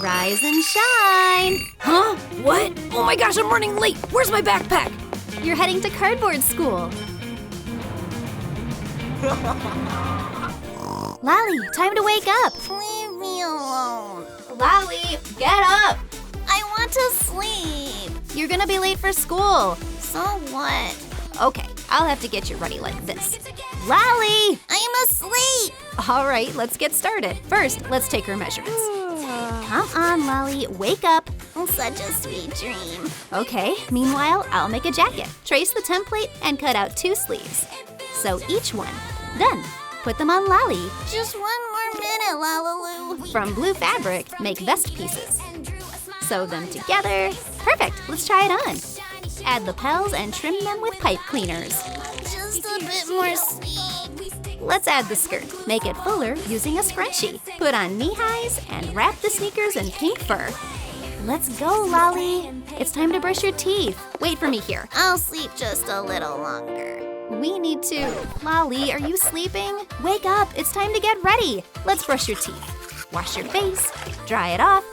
Rise and shine! Huh? What? Oh my gosh, I'm running late! Where's my backpack? You're heading to cardboard school. Lali, time to wake up. Leave me alone. Lali, get up. I want to sleep. You're gonna be late for school. So what? Okay, I'll have to get you ready like this. Lali! I am asleep. All right, let's get started. First, let's take her measurements. Come on, Lali, wake up. Such a sweet dream. Okay, meanwhile, I'll make a jacket. Trace the template and cut out 2 sleeves. Sew each one. Done. Put them on Lali. Just one more minute, LaLiLu. From blue fabric, make vest pieces. Sew them together. Perfect, let's try it on. Add the lapels and trim them with pipe cleaners. Just a bit more sleep. Let's add the skirt. Make it fuller using a scrunchie. Put on knee highs and wrap the sneakers in pink fur. Let's go, Lali. It's time to brush your teeth. Wait for me here. I'll sleep just a little longer. We need to. Lali, are you sleeping? Wake up, it's time to get ready. Let's brush your teeth. Wash your face, dry it off,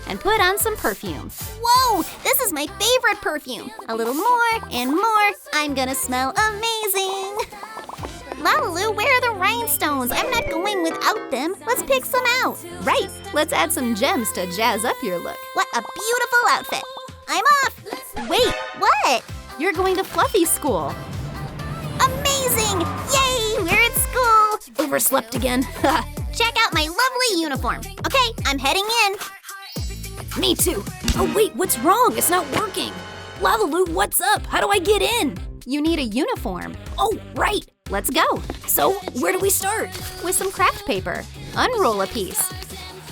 and put on some perfume. Whoa, this is my favorite perfume. A little more and more. I'm gonna smell amazing. LaLiLu, where are the rhinestones? I'm not going without them. Let's pick some out. Right, let's add some gems to jazz up your look. What a beautiful outfit. I'm off. Wait, What? you're going to Fluffy school. Amazing! Yay, we're at school. Overslept again. Check out my lovely uniform. Okay, I'm heading in. Me too. Oh wait, what's wrong? It's not working. LaLiLu, what's up? How do I get in? You need a uniform. Oh, right. Let's go. So, where do we start? With some craft paper. Unroll a piece.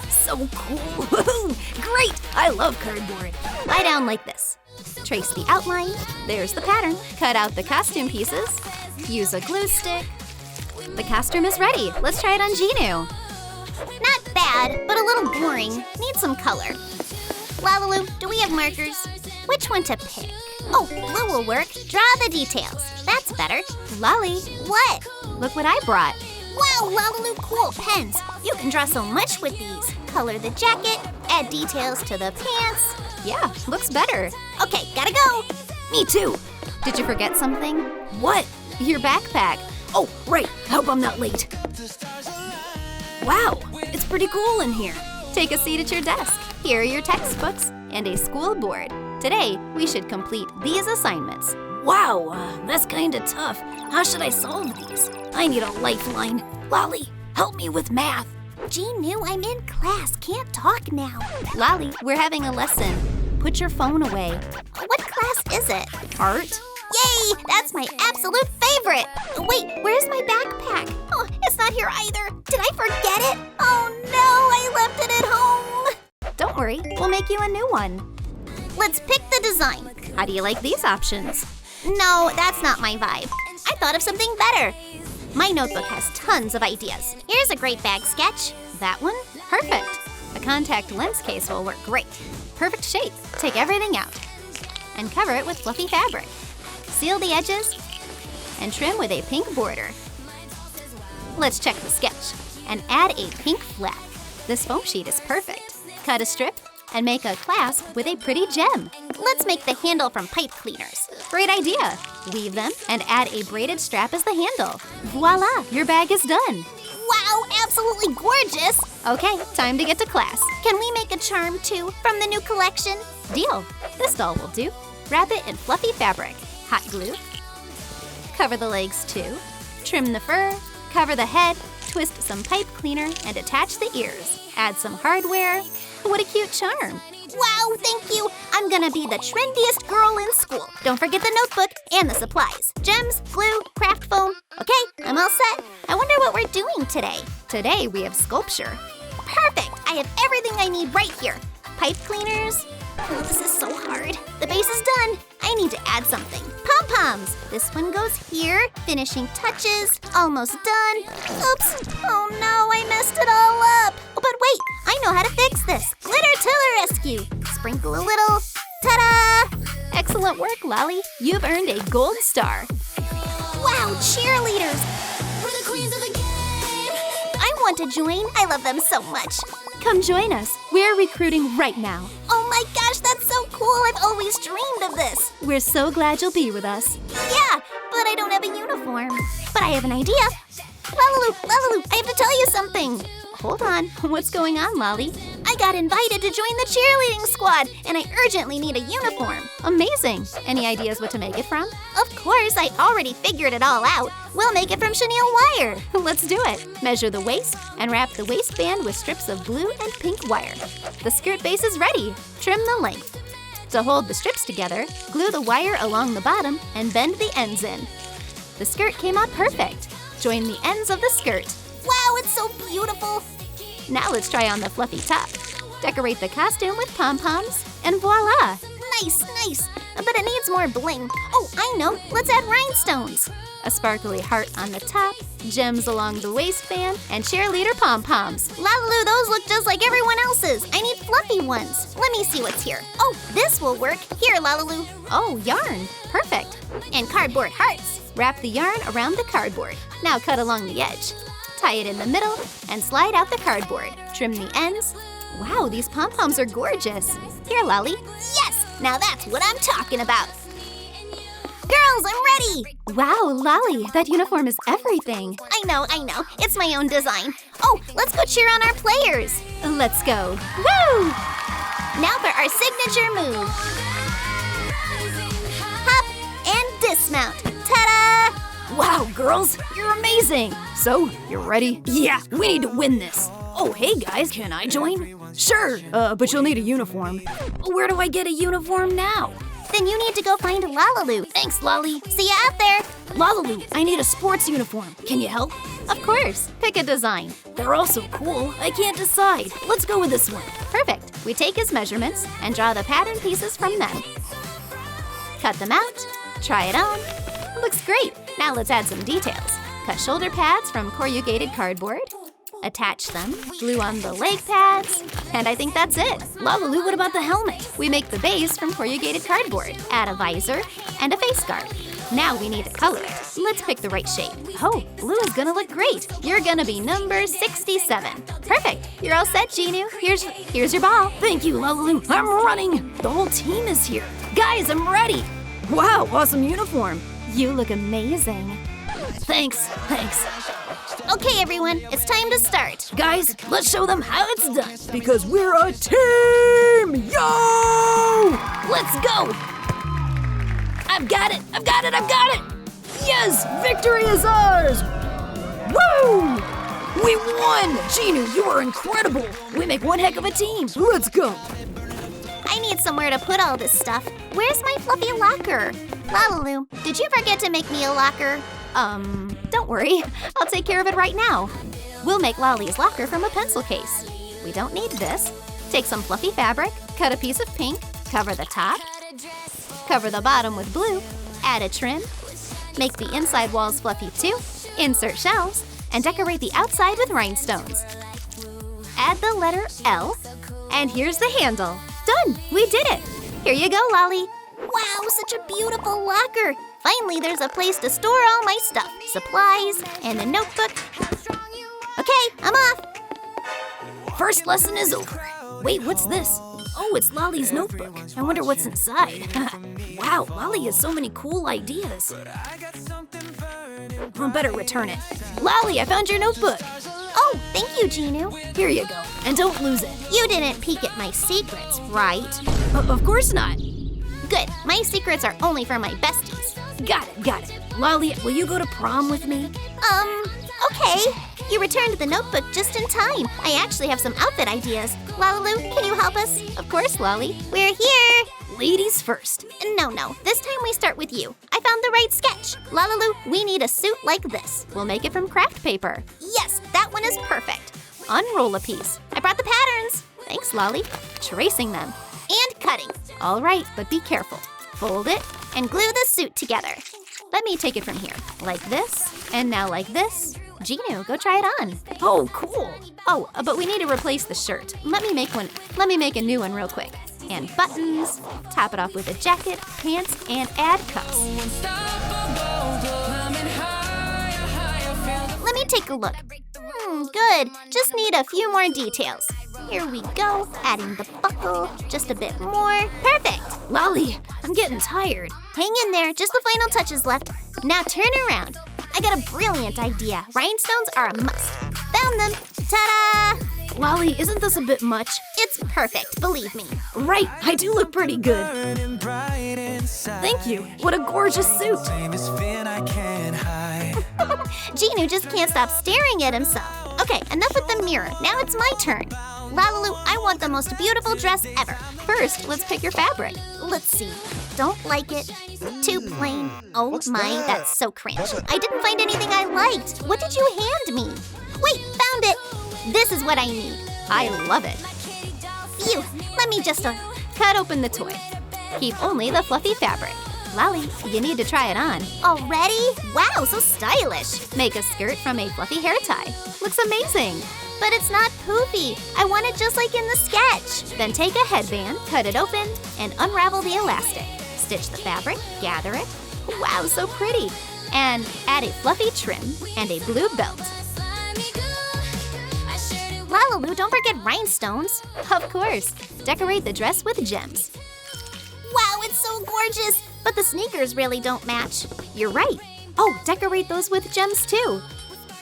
So cool. Woohoo! Great! I love cardboard. Lie down like this. Trace the outline. There's the pattern. Cut out the costume pieces. Use a glue stick. The costume is ready. Let's try it on Jinu. Not bad, but a little boring. Need some color. LaLiLu, do we have markers? Which one to pick? Oh, blue will work. Draw the details. That's better. Lali, What? look what I brought. Wow, LaLiLu, cool pens. You can draw so much with these. Color the jacket, add details to the pants. Yeah, looks better. Okay, gotta go. Me too. Did you forget something? What? Your backpack. Oh, right. Hope I'm not late. Wow, it's pretty cool in here. Take a seat at your desk. Here are your textbooks and a school board. Today, we should complete these assignments. Wow, that's kinda tough. How should I solve these? I need a lifeline. Lali, help me with math. Jinu, I'm in class. Can't talk now. Lali, we're having a lesson. Put your phone away. What class is it? Art? Yay! That's my absolute favorite! Wait, where's my backpack? Oh, it's not here either. Did I forget it? Oh no, I left it at home! Don't worry, we'll make you a new one. Let's pick the design. How do you like these options? No, that's not my vibe. I thought of something better. My notebook has tons of ideas. Here's a great bag sketch. That one? Perfect. A contact lens case will work great. Perfect shape. Take everything out and cover it with fluffy fabric. Seal the edges and trim with a pink border. Let's check the sketch and add a pink flap. This foam sheet is perfect. Cut a strip and make a clasp with a pretty gem. Let's make the handle from pipe cleaners. Great idea. Weave them and add a braided strap as the handle. Voila, your bag is done. Wow, absolutely gorgeous! Okay, time to get to class. Can we make a charm too from the new collection? Deal. This doll will do. Wrap it in fluffy fabric. Hot glue. Cover the legs too. Trim the fur. Cover the head. Twist some pipe cleaner and attach the ears. Add some hardware. What a cute charm. Wow, thank you. I'm gonna be the trendiest girl in school. Don't forget the notebook and the supplies. Gems, glue, craft foam. Okay, I'm all set. I wonder what we're doing today. Today we have sculpture. Perfect. I have everything I need right here. Pipe cleaners. Oh, this is so hard. The base is done. I need to add something. Pom-poms. This one goes here. Finishing touches. Almost done. Oops. Oh no, I messed it all up. Oh, but wait, I know how to fix this. Glitter to the rescue. Sprinkle a little. Ta-da! Excellent work, Lali. You've earned a gold star. Wow, cheerleaders. We're the queens of the game. I want to join. I love them so much. Come join us. We're recruiting right now. Oh my gosh, that's so cool. I've always dreamed of this. We're so glad you'll be with us. Yeah, but I don't have a uniform. But I have an idea. LaLiLu, I have to tell you something. Hold on. What's going on, Lali? I got invited to join the cheerleading squad, and I urgently need a uniform. Amazing. Any ideas what to make it from? Of course, I already figured it all out. We'll make it from chenille wire. Let's do it. Measure the waist and wrap the waistband with strips of blue and pink wire. The skirt base is ready. Trim the length. To hold the strips together, glue the wire along the bottom and bend the ends in. The skirt came out perfect. Join the ends of the skirt. Wow, it's so beautiful. Now let's try on the fluffy top. Decorate the costume with pom-poms, and voila! Nice. But it needs more bling. Oh, I know. Let's add rhinestones. A sparkly heart on the top, gems along the waistband, and cheerleader pom-poms. LaLiLu, those look just like everyone else's. I need fluffy ones. Let me see what's here. Oh, this will work. Here, LaLiLu. Oh, yarn. Perfect. And cardboard hearts. Wrap the yarn around the cardboard. Now cut along the edge. Tie it in the middle and slide out the cardboard. Trim the ends. Wow, these pom-poms are gorgeous. Here, Lali. Yes, now that's what I'm talking about. Girls, I'm ready. Wow, Lali, that uniform is everything. I know. It's my own design. Oh, let's go cheer on our players. Let's go. Woo! Now for our signature move. Hop and dismount. Ta-da! Wow, girls, you're amazing. So, you're ready? Yeah, we need to win this. Oh, hey guys, can I join? Sure, but you'll need a uniform. Where do I get a uniform now? Then you need to go find LaLiLu. Thanks, Lali. See you out there. LaLiLu, I need a sports uniform. Can you help? Of course. Pick a design. They're all so cool, I can't decide. Let's go with this one. Perfect. We take his measurements and draw the pattern pieces from them. Cut them out. Try it on. Looks great. Now let's add some details. Cut shoulder pads from corrugated cardboard. Attach them, glue on the leg pads, and I think that's it. LaLiLu, what about the helmet? We make the base from corrugated cardboard. Add a visor and a face guard. Now we need to color it. Let's pick the right shade. Oh, blue is gonna look great. You're gonna be number 67. Perfect. You're all set, Jinu. Here's your ball. Thank you, LaLiLu. I'm running. The whole team is here. Guys, I'm ready. Wow, awesome uniform. You look amazing. Thanks. Okay, everyone, it's time to start. Guys, let's show them how it's done. Because we're a team! Yo! Let's go! I've got it! Yes! Victory is ours! Woo! We won! Jinu, you are incredible! We make one heck of a team! Let's go! I need somewhere to put all this stuff. Where's my fluffy locker? LaLiLu, did you forget to make me a locker? Don't worry. I'll take care of it right now. We'll make Lali's locker from a pencil case. We don't need this. Take some fluffy fabric, cut a piece of pink, cover the top, cover the bottom with blue, add a trim, make the inside walls fluffy too, insert shelves, and decorate the outside with rhinestones. Add the letter L, and here's the handle. Done! We did it! Here you go, Lali. Wow, such a beautiful locker. Finally, there's a place to store all my stuff, supplies, and a notebook. Okay, I'm off. First lesson is over. Wait, what's this? Oh, it's Lali's notebook. I wonder what's inside. Wow, Lali has so many cool ideas. I better return it. Lali, I found your notebook. Oh, thank you, Jinu. Here you go, and don't lose it. You didn't peek at my secrets, right? Of course not. Good, my secrets are only for my besties. Got it. Lali, will you go to prom with me? Okay. You returned the notebook just in time. I actually have some outfit ideas. LaLiLu, can you help us? Of course, Lali. We're here. Ladies first. No. This time we start with you. I found the right sketch. LaLiLu, we need a suit like this. We'll make it from kraft paper. Yes, that one is perfect. Unroll a piece. I brought the patterns. Thanks, Lali. Tracing them. And cutting. All right, but be careful. Fold it and glue the suit together. Let me take it from here. Like this, and now like this. Jinu, go try it on. Oh, cool. Oh, but we need to replace the shirt. Let me make a new one real quick. And buttons, top it off with a jacket, pants, and add cuffs. Let me take a look. Good. Just need a few more details. Here we go. Adding the buckle. Just a bit more. Perfect. Lali, I'm getting tired. Hang in there. Just the final touches left. Now turn around. I got a brilliant idea. Rhinestones are a must. Found them. Ta-da! Lali, isn't this a bit much? It's perfect, believe me. Right, I do look pretty good. Thank you. What a gorgeous suit. Jinu just can't stop staring at himself. Okay, enough with the mirror. Now it's my turn. LaLiLu, I want the most beautiful dress ever. First, let's pick your fabric. Let's see. Don't like it. Too plain. Oh my, that's so cringe. I didn't find anything I liked. What did you hand me? Wait, found it. This is what I need. I love it. Phew, let me just Cut open the toy. Keep only the fluffy fabric. Lali, you need to try it on. Already? Wow, so stylish. Make a skirt from a fluffy hair tie. Looks amazing. But it's not poofy. I want it just like in the sketch. Then take a headband, cut it open, and unravel the elastic. Stitch the fabric, gather it. Wow, so pretty. And add a fluffy trim and a blue belt. LaLiLu, don't forget rhinestones. Of course. Decorate the dress with gems. Wow, it's so gorgeous. But the sneakers really don't match. You're right. Oh, decorate those with gems too.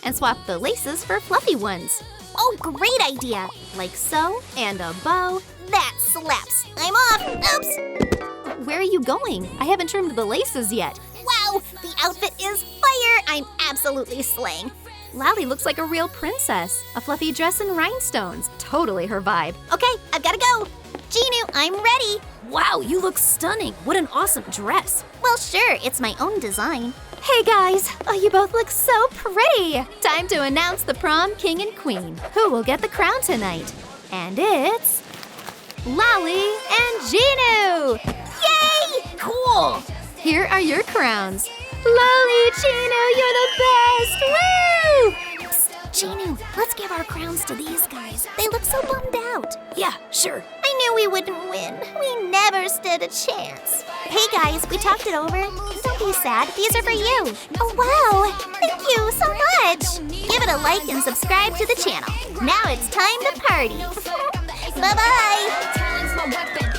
And swap the laces for fluffy ones. Oh, great idea. Like so, and a bow. That slaps. I'm off. Oops. Where are you going? I haven't trimmed the laces yet. Wow, the outfit is fire. I'm absolutely slaying. Lali looks like a real princess. A fluffy dress and rhinestones. Totally her vibe. Okay, I've gotta go. Jinu, I'm ready. Wow, you look stunning. What an awesome dress. Well, sure, it's my own design. Hey guys, oh, you both look so pretty. Time to announce the prom king and queen. Who will get the crown tonight? And it's Lali and Jinu. Yay! Cool. Here are your crowns. Lali, Jinu, you're the best! Woo! Jinu, let's give our crowns to these guys. They look so bummed out. Yeah, sure. I knew we wouldn't win. We never stood a chance. Hey guys, we talked it over. Don't be sad. These are for you. Oh wow! Thank you so much. Give it a like and subscribe to the channel. Now it's time to party. Bye-bye.